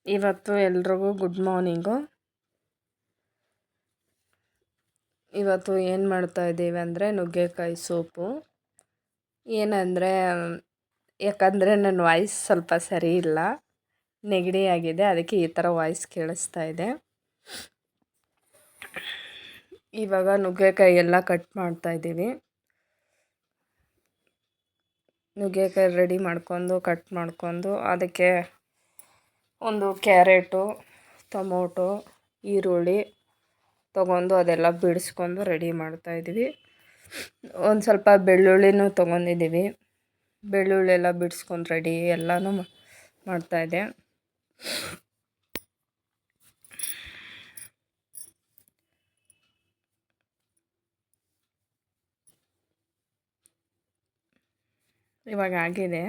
ಇವತ್ತು ಎಲ್ರಿಗೂ good morning. ಇವತ್ತು ಏನು ಮಾಡ್ತಾ ಇದ್ದೀವಿ ಅಂದರೆ ನುಗ್ಗೆಕಾಯಿ ಸೂಪು. ಏನಂದರೆ ಯಾಕಂದರೆ ನನ್ನ ವಾಯ್ಸ್ ಸ್ವಲ್ಪ ಸರಿ ಇಲ್ಲ, ನೆಗಡಿ ಆಗಿದೆ, ಅದಕ್ಕೆ ಈ ಥರ ವಾಯ್ಸ್ ಕೇಳಿಸ್ತಾ ಇದೆ. ಇವಾಗ ನುಗ್ಗೆಕಾಯಿ ಎಲ್ಲ ಕಟ್ ಮಾಡ್ತಾ ಇದ್ದೀವಿ. ನುಗ್ಗೆಕಾಯಿ ರೆಡಿ ಮಾಡ್ಕೊಂಡು ಕಟ್ ಮಾಡ್ಕೊಂಡು ಅದಕ್ಕೆ ಒಂದು ಕ್ಯಾರೆಟು, ಟೊಮೊಟೊ, ಈರುಳ್ಳಿ ತೊಗೊಂಡು ಅದೆಲ್ಲ ಬಿಡಿಸ್ಕೊಂಡು ರೆಡಿ ಮಾಡ್ತಾಯಿದ್ದೀವಿ. ಒಂದು ಸ್ವಲ್ಪ ಬೆಳ್ಳುಳ್ಳಿನೂ ತೊಗೊಂಡಿದ್ದೀವಿ. ಬೆಳ್ಳುಳ್ಳಿ ಎಲ್ಲ ಬಿಡಿಸ್ಕೊಂಡು ರೆಡಿ ಎಲ್ಲನೂ ಮಾಡ್ತಾಯಿದ್ದೆ. ಇವಾಗ ಆಗಿದೆ.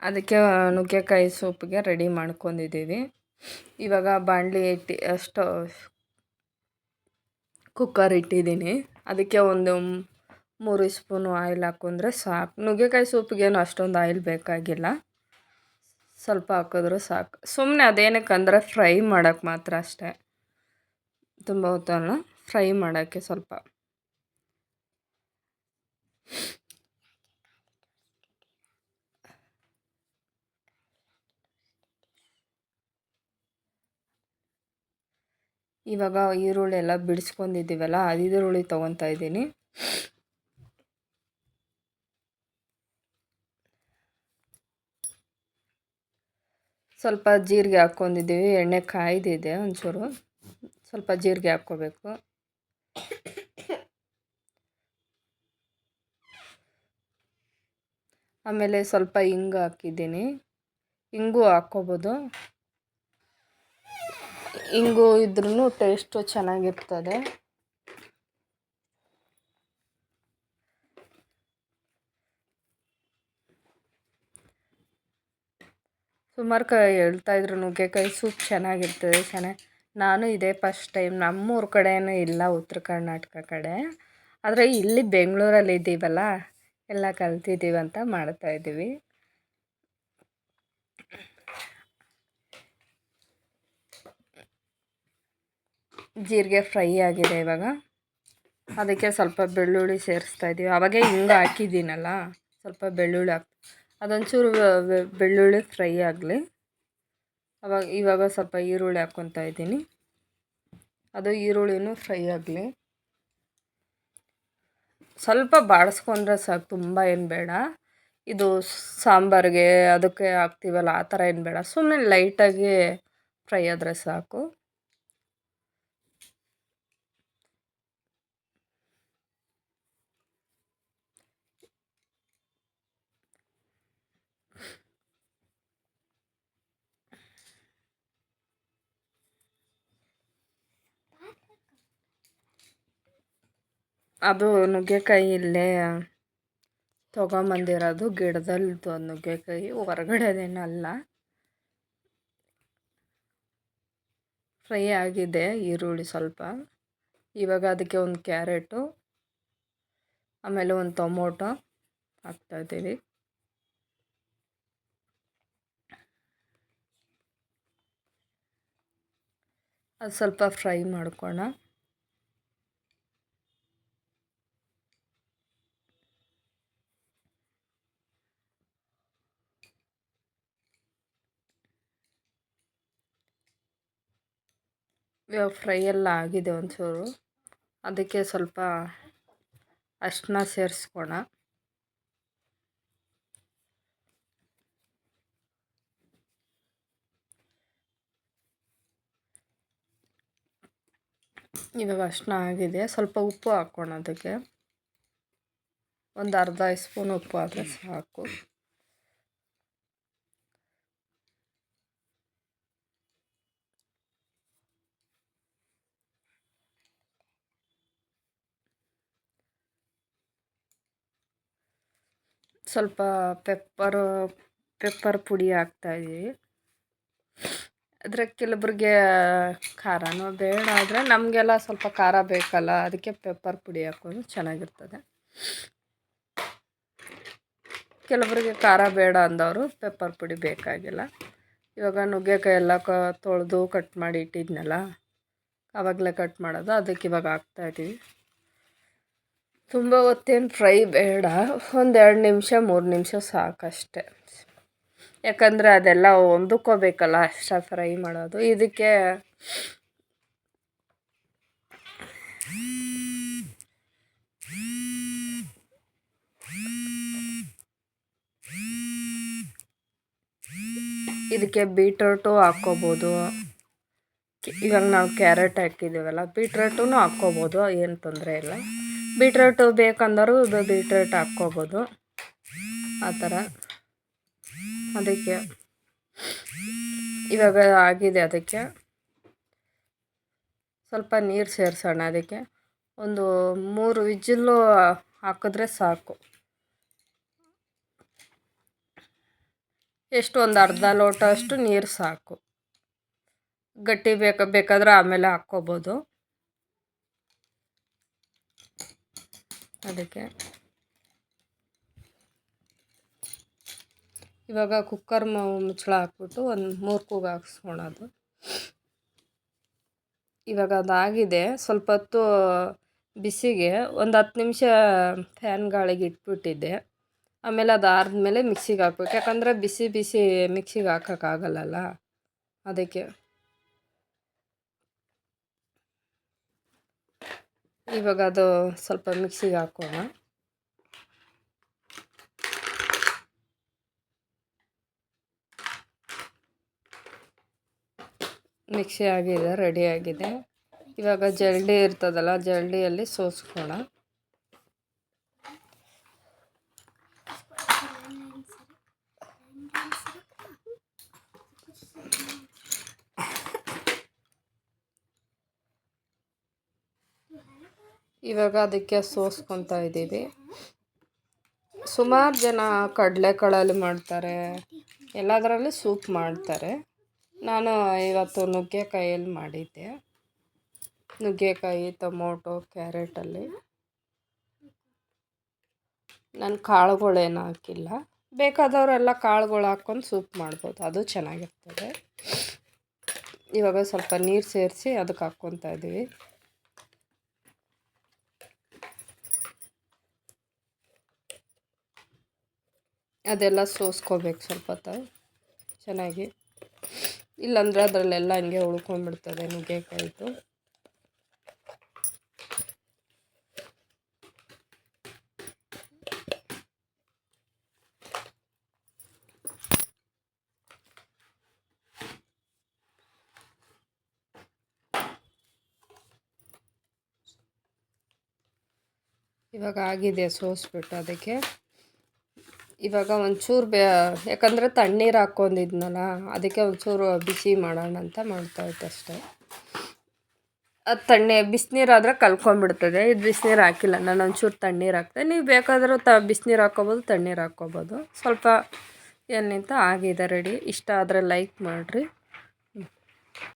ಅದಕ್ಕೆ ನುಗ್ಗೆಕಾಯಿ ಸೂಪಿಗೆ ರೆಡಿ ಮಾಡ್ಕೊಂಡಿದ್ದೀವಿ. ಇವಾಗ ಬಾಣಲಿ ಕುಕ್ಕರ್ ಇಟ್ಟಿದ್ದೀನಿ. ಅದಕ್ಕೆ ಒಂದು 3 ಸ್ಪೂನು ಆಯಿಲ್ ಹಾಕೊಂಡ್ರೆ ಸಾಕು. ನುಗ್ಗೆಕಾಯಿ ಸೂಪಿಗೇನು ಅಷ್ಟೊಂದು ಆಯಿಲ್ ಬೇಕಾಗಿಲ್ಲ, ಸ್ವಲ್ಪ ಹಾಕಿದ್ರೂ ಸಾಕು. ಸುಮ್ಮನೆ ಅದೇನಕ್ಕಂದರೆ ಫ್ರೈ ಮಾಡೋಕ್ಕೆ ಮಾತ್ರ ಅಷ್ಟೇ, ತುಂಬ ಹೊತ್ತಲ್ಲ, ಫ್ರೈ ಮಾಡೋಕ್ಕೆ ಸ್ವಲ್ಪ. ಇವಾಗ ಈರುಳ್ಳಿ ಎಲ್ಲ ಬಿಡಿಸ್ಕೊಂಡಿದ್ದೀವಲ್ಲ, ಅದು ಈರುಳ್ಳಿ ತೊಗೊತಾ ಇದ್ದೀನಿ. ಸ್ವಲ್ಪ ಜೀರಿಗೆ ಹಾಕ್ಕೊಂಡಿದ್ದೀವಿ. ಎಣ್ಣೆ ಕಾಯ್ದಿದೆ, ಒಂಚೂರು ಸ್ವಲ್ಪ ಜೀರಿಗೆ ಹಾಕ್ಕೋಬೇಕು. ಆಮೇಲೆ ಸ್ವಲ್ಪ ಹಿಂಗು ಹಾಕಿದ್ದೀನಿ. ಹಿಂಗು ಹಾಕ್ಕೋಬೋದು, ಹಿಂಗು ಇದ್ರೂ ಟೇಸ್ಟು ಚೆನ್ನಾಗಿರ್ತದೆ. ಸುಮಾರು ಹೇಳ್ತಾಯಿದ್ರು ನುಗ್ಗೆಕಾಯಿ ಸೂಪ್ ಚೆನ್ನಾಗಿರ್ತದೆ. ನಾನು ಇದೇ ಫಸ್ಟ್ ಟೈಮ್. ನಮ್ಮೂರ ಕಡೆಯೂ ಇಲ್ಲ, ಉತ್ತರ ಕರ್ನಾಟಕ ಕಡೆ. ಆದರೆ ಇಲ್ಲಿ ಬೆಂಗಳೂರಲ್ಲಿ ಇದ್ದೀವಲ್ಲ, ಎಲ್ಲ ಕಲ್ತಿದ್ದೀವಿ ಅಂತ ಮಾಡ್ತಾಯಿದ್ದೀವಿ. ಜೀರಿಗೆ ಫ್ರೈ ಆಗಿದೆ. ಇವಾಗ ಅದಕ್ಕೆ ಸ್ವಲ್ಪ ಬೆಳ್ಳುಳ್ಳಿ ಸೇರಿಸ್ತಾಯಿದ್ದೀವಿ. ಅವಾಗೇ ಹಿಂಗೆ ಹಾಕಿದ್ದೀನಲ್ಲ, ಸ್ವಲ್ಪ ಬೆಳ್ಳುಳ್ಳಿ ಅದೊಂಚೂರು ಬೆಳ್ಳುಳ್ಳಿ ಫ್ರೈ ಆಗಲಿ. ಇವಾಗ ಸ್ವಲ್ಪ ಈರುಳ್ಳಿ ಹಾಕ್ಕೊತಾ ಇದ್ದೀನಿ. ಅದು ಈರುಳ್ಳಿನೂ ಫ್ರೈ ಆಗಲಿ. ಸ್ವಲ್ಪ ಬಾಡಿಸ್ಕೊಂಡ್ರೆ ಸಾಕು, ತುಂಬ ಏನು ಬೇಡ. ಇದು ಸಾಂಬಾರಿಗೆ ಅದಕ್ಕೆ ಹಾಕ್ತೀವಲ್ಲ, ಆ ಥರ ಏನು ಬೇಡ. ಸುಮ್ಮನೆ ಲೈಟಾಗಿ ಫ್ರೈ ಆದರೆ ಸಾಕು. ಅದು ನುಗ್ಗೆಕಾಯಿ ಇಲ್ಲೇ ತೊಗೊಂಬಂದಿರೋದು, ಗಿಡದಲ್ಲಿದ್ದು ನುಗ್ಗೆಕಾಯಿ, ಹೊರಗಡೆದೇನಲ್ಲ. ಫ್ರೈ ಆಗಿದೆ ಈರುಳ್ಳಿ ಸ್ವಲ್ಪ. ಇವಾಗ ಅದಕ್ಕೆ ಒಂದು ಕ್ಯಾರೆಟು, ಆಮೇಲೆ ಒಂದು ಟೊಮೊಟೊ ಹಾಕ್ತಾಯಿದ್ದೀವಿ. ಅದು ಸ್ವಲ್ಪ ಫ್ರೈ ಮಾಡ್ಕೋಣ. ಇವಾಗ ಫ್ರೈ ಎಲ್ಲ ಆಗಿದೆ ಒಂಚೂರು. ಅದಕ್ಕೆ ಸ್ವಲ್ಪ ಅರಿಶಿನ ಸೇರಿಸ್ಕೋಣ. ಇವಾಗ ಅರಿಶಿನ ಆಗಿದೆ. ಸ್ವಲ್ಪ ಉಪ್ಪು ಹಾಕ್ಕೋಣ. ಅದಕ್ಕೆ ಒಂದು ಅರ್ಧ ಸ್ಪೂನ್ ಉಪ್ಪು ಆದರೆ ಸಾಕು. ಸ್ವಲ್ಪ ಪೆಪ್ಪರ್ ಪುಡಿ ಹಾಕ್ತಾಯಿದ್ದೀವಿ. ಆದರೆ ಕೆಲವ್ರಿಗೆ ಖಾರನೂ ಬೇಡ, ಆದರೆ ನಮಗೆಲ್ಲ ಸ್ವಲ್ಪ ಖಾರ ಬೇಕಲ್ಲ, ಅದಕ್ಕೆ ಪೆಪ್ಪರ್ ಪುಡಿ ಹಾಕೋದು ಚೆನ್ನಾಗಿರ್ತದೆ. ಕೆಲವರಿಗೆ ಖಾರ ಬೇಡ ಅಂದವರು ಪೆಪ್ಪರ್ ಪುಡಿ ಬೇಕಾಗಿಲ್ಲ. ಇವಾಗ ನುಗ್ಗೆಕಾಯಿ ಎಲ್ಲ ತೊಳೆದು ಕಟ್ ಮಾಡಿ ಇಟ್ಟಿದ್ನಲ್ಲ, ಆವಾಗಲೇ ಕಟ್ ಮಾಡೋದು, ಅದಕ್ಕೆ ಇವಾಗ ಹಾಕ್ತಾಯಿದ್ದೀವಿ. ತುಂಬ ಹೊತ್ತೇನು ಫ್ರೈ ಬೇಡ, 1-2 ನಿಮಿಷ 3 ನಿಮಿಷ ಸಾಕಷ್ಟೆ. ಯಾಕಂದರೆ ಅದೆಲ್ಲ ಹೊಂದ್ಕೋಬೇಕಲ್ಲ, ಅಷ್ಟೇ ಫ್ರೈ ಮಾಡೋದು. ಇದಕ್ಕೆ ಬೀಟ್ರೂಟು ಹಾಕ್ಕೋಬೋದು. ಇವಾಗ ನಾವು ಕ್ಯಾರೆಟ್ ಹಾಕಿದ್ದೀವಲ್ಲ, ಬೀಟ್ರೂಟೂ ಹಾಕ್ಕೋಬೋದು, ಏನು ತೊಂದರೆ ಇಲ್ಲ. ಬೀಟ್ರೂಟು ಬೇಕಂದರೂ ಬೀಟ್ರೂಟ್ ಹಾಕ್ಕೋಬೋದು, ಆ ಥರ. ಅದಕ್ಕೆ ಇವಾಗ ಆಗಿದೆ. ಅದಕ್ಕೆ ಸ್ವಲ್ಪ ನೀರು ಸೇರಿಸೋಣ. ಅದಕ್ಕೆ ಒಂದು 3 ವಿಜಿಲ್ಲು ಹಾಕಿದ್ರೆ ಸಾಕು. ಎಷ್ಟು ಒಂದು ಅರ್ಧ ಲೋಟ ಅಷ್ಟು ನೀರು ಸಾಕು. ಗಟ್ಟಿ ಬೇಕಾದ್ರೆ ಆಮೇಲೆ ಹಾಕ್ಕೋಬೋದು. ಅದಕ್ಕೆ ಇವಾಗ ಕುಕ್ಕರ್ ಮುಚ್ಚಳ ಹಾಕ್ಬಿಟ್ಟು ಒಂದು 3 ಕೂಗು ಹಾಕ್ಸ್ಕೊಳೋದು. ಇವಾಗ ಅದಾಗಿದೆ. ಸ್ವಲ್ಪ ಹೊತ್ತು ಬಿಸಿಗೆ ಒಂದು 10 ನಿಮಿಷ ಫ್ಯಾನ್ ಗಾಳಿಗೆ ಇಟ್ಬಿಟ್ಟಿದ್ದೆ. ಆಮೇಲೆ ಅದು ಆರಿದ್ಮೇಲೆ ಮಿಕ್ಸಿಗೆ ಹಾಕ್ಬೇಕು. ಯಾಕಂದರೆ ಬಿಸಿ ಬಿಸಿ ಮಿಕ್ಸಿಗೆ ಹಾಕೋಕ್ಕಾಗಲ್ಲಲ್ಲ, ಅದಕ್ಕೆ. ಇವಾಗ ಅದು ಸ್ವಲ್ಪ ಮಿಕ್ಸಿಗೆ ಹಾಕೋಣ. ಮಿಕ್ಸಿ ಆಗಿದೆ, ರೆಡಿ ಆಗಿದೆ. ಇವಾಗ ಜರಡಿ ಇರ್ತದಲ್ಲ, ಜರಡಿಯಲ್ಲಿ ಸೋಸ್ಕೋಣ. ಇವಾಗ ಅದಕ್ಕೆ ಸೋಸ್ಕೊತಾ ಇದ್ದೀವಿ. ಸುಮಾರು ಜನ ಕಡಲೆಕಾಳಲ್ಲಿ ಮಾಡ್ತಾರೆ, ಎಲ್ಲದರಲ್ಲಿ ಸೂಪ್ ಮಾಡ್ತಾರೆ. ನಾನು ಇವತ್ತು ನುಗ್ಗೆಕಾಯಲ್ಲಿ ಮಾಡಿದ್ದೆ. ನುಗ್ಗೆಕಾಯಿ, ಟೊಮೊಟೊ, ಕ್ಯಾರೆಟಲ್ಲಿ ನಾನು ಕಾಳುಗಳೇನು ಹಾಕಿಲ್ಲ. ಬೇಕಾದವರೆಲ್ಲ ಕಾಳುಗಳು ಹಾಕ್ಕೊಂಡು ಸೂಪ್ ಮಾಡ್ಬೋದು, ಅದು ಚೆನ್ನಾಗಿರ್ತದೆ. ಇವಾಗ ಸ್ವಲ್ಪ ನೀರು ಸೇರಿಸಿ ಅದಕ್ಕೆ ಹಾಕ್ಕೊತಾ ಇದ್ದೀವಿ. ಅದೆಲ್ಲ ಸೋಸ್ಕೋಬೇಕು ಸ್ವಲ್ಪ ಹೊತ್ತು ಚೆನ್ನಾಗಿ. ಇಲ್ಲಾಂದರೆ ಅದರಲ್ಲೆಲ್ಲ ಹಂಗೆ ಉಳ್ಕೊಂಡ್ಬಿಡ್ತದೆ ನುಗ್ಗೆಕಾಯಿದು. ಇವಾಗ ಆಗಿದೆ ಸೋಸ್ಬಿಟ್ಟು. ಅದಕ್ಕೆ ಇವಾಗ ಒಂಚೂರು ಯಾಕಂದರೆ ತಣ್ಣೀರು ಹಾಕ್ಕೊಂಡಿದ್ನಲ್ಲ, ಅದಕ್ಕೆ ಒಂಚೂರು ಬಿಸಿ ಮಾಡೋಣ ಅಂತ ಮಾಡ್ತಾಯಿದ್ದೆ ಅಷ್ಟೇ. ಅದು ಬಿಸಿನೀರಾದರೆ ಕಲ್ಕೊಂಡ್ಬಿಡ್ತದೆ. ಇದು ಬಿಸಿನೀರು ಹಾಕಿಲ್ಲ, ನಾನು ಒಂಚೂರು ತಣ್ಣೀರು ಹಾಕ್ತೆ. ನೀವು ಬೇಕಾದರೂ ಬಿಸಿನೀರು ಹಾಕ್ಕೋಬೋದು, ತಣ್ಣೀರು ಹಾಕ್ಕೋಬೋದು. ಸ್ವಲ್ಪ ಏನಿಂತ ಆಗಿದೆ ರೆಡಿ. ಇಷ್ಟ ಆದರೆ ಲೈಕ್ ಮಾಡಿರಿ.